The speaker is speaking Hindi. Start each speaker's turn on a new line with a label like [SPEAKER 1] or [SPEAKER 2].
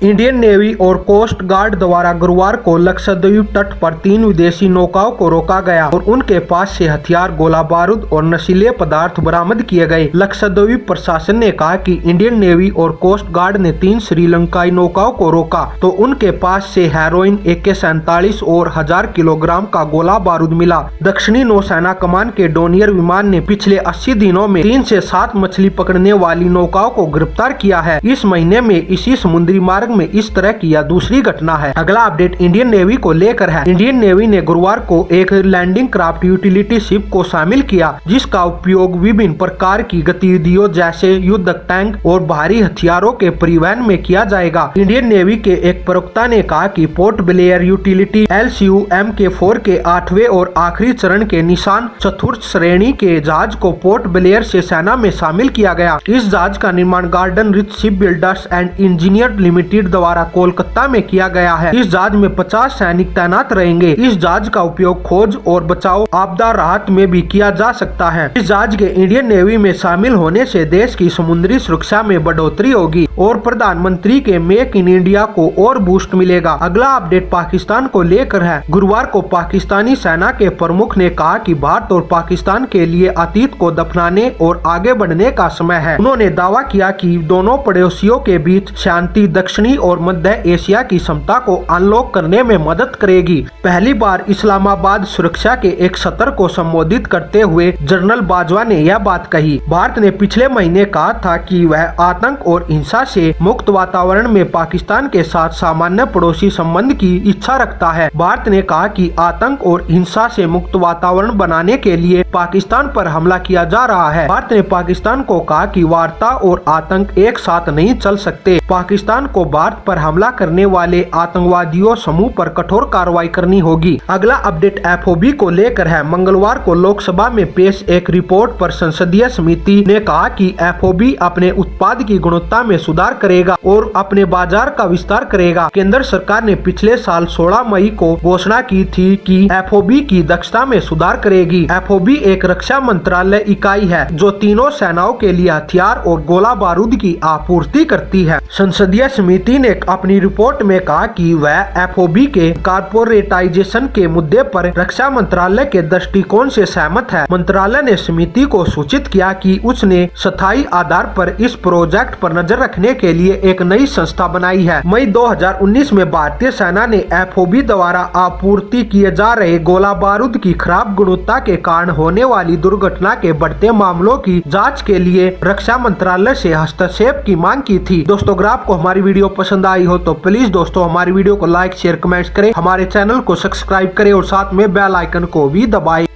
[SPEAKER 1] इंडियन नेवी और कोस्ट गार्ड द्वारा गुरुवार को लक्षद्वीप तट पर 3 विदेशी नौकाओं को रोका गया और उनके पास से हथियार, गोला बारूद और नशीले पदार्थ बरामद किए गए। लक्षद्वीप प्रशासन ने कहा कि इंडियन नेवी और कोस्ट गार्ड ने 3 श्रीलंकाई नौकाओं को रोका तो उनके पास से हेरोइन, AK-47 और 1000 किलोग्राम का गोला बारूद मिला। दक्षिणी नौसेना कमान के डोनियर विमान ने पिछले 80 दिनों में 3 से 7 मछली पकड़ने वाली नौकाओं को गिरफ्तार किया है। इस महीने में इसी समुद्री मार्ग में इस तरह की यह दूसरी घटना है। अगला अपडेट इंडियन नेवी को लेकर है। इंडियन नेवी ने गुरुवार को एक लैंडिंग क्राफ्ट यूटिलिटी शिप को शामिल किया जिसका उपयोग विभिन्न प्रकार की गतिविधियों जैसे युद्धक टैंक और भारी हथियारों के परिवहन में किया जाएगा। इंडियन नेवी के एक प्रवक्ता ने कहा कि port Blair utility LCU MK4 के 8वें और आखिरी चरण के निशान चतुर्थ श्रेणी के जहाज को पोर्ट ब्लेयर से सेना में शामिल किया गया। इस जहाज का निर्माण garden rich ship builders and engineer limited द्वारा कोलकाता में किया गया है। इस जहाज में 50 सैनिक तैनात रहेंगे। इस जहाज का उपयोग खोज और बचाव, आपदा राहत में भी किया जा सकता है। इस जहाज के इंडियन नेवी में शामिल होने से देश की समुद्री सुरक्षा में बढ़ोतरी होगी और प्रधानमंत्री के मेक इन इंडिया को और बूस्ट मिलेगा। अगला अपडेट पाकिस्तान को लेकर है। गुरुवार को पाकिस्तानी सेना के प्रमुख ने कहा कि भारत और पाकिस्तान के लिए अतीत को दफनाने और आगे बढ़ने का समय है। उन्होंने दावा किया कि दोनों पड़ोसियों के बीच शांति दक्षिणी और मध्य एशिया की क्षमता को अनलॉक करने में मदद करेगी। पहली बार इस्लामाबाद सुरक्षा के एक सत्र को संबोधित करते हुए जनरल बाजवा ने यह बात कही। भारत ने पिछले महीने कहा था कि वह आतंक और हिंसा से मुक्त वातावरण में पाकिस्तान के साथ सामान्य पड़ोसी संबंध की इच्छा रखता है। भारत ने कहा कि आतंक और हिंसा से मुक्त वातावरण बनाने के लिए पाकिस्तान पर हमला किया जा रहा है। भारत ने पाकिस्तान को कहा कि वार्ता और आतंक एक साथ नहीं चल सकते। पाकिस्तान को भारत पर हमला करने वाले आतंकवादियों समूह पर कठोर कार्रवाई करनी होगी। अगला अपडेट FOB को लेकर है। मंगलवार को लोकसभा में पेश एक रिपोर्ट पर संसदीय समिति ने कहा कि FOB अपने उत्पाद की गुणवत्ता में सुधार करेगा और अपने बाजार का विस्तार करेगा। केंद्र सरकार ने पिछले साल 16 मई को घोषणा की थी कि FOB की दक्षता में सुधार करेगी। FOB एक रक्षा मंत्रालय इकाई है जो तीनों सेनाओं के लिए हथियार और गोला बारूद की आपूर्ति करती है। संसदीय समिति ने अपनी रिपोर्ट में कहा कि वह FOB के कारपोरेटाइजेशन के मुद्दे पर रक्षा मंत्रालय के दृष्टिकोण से सहमत है। मंत्रालय ने समिति को सूचित किया कि उसने स्थायी आधार पर इस प्रोजेक्ट पर नजर रखने के लिए एक नई संस्था बनाई है। मई 2019 में भारतीय सेना ने FOB द्वारा आपूर्ति किए जा रहे गोला बारूद की खराब गुणवत्ता के कारण होने वाली दुर्घटना के बढ़ते मामलों की जाँच के लिए रक्षा मंत्रालय से हस्तक्षेप की मांग की थी। दोस्तों, अगर आपको हमारी वीडियो पसंद आई हो तो प्लीज दोस्तों हमारी वीडियो को लाइक, शेयर, कमेंट्स करें, हमारे चैनल को सब्सक्राइब करें और साथ में बेल आइकन को भी दबाएं।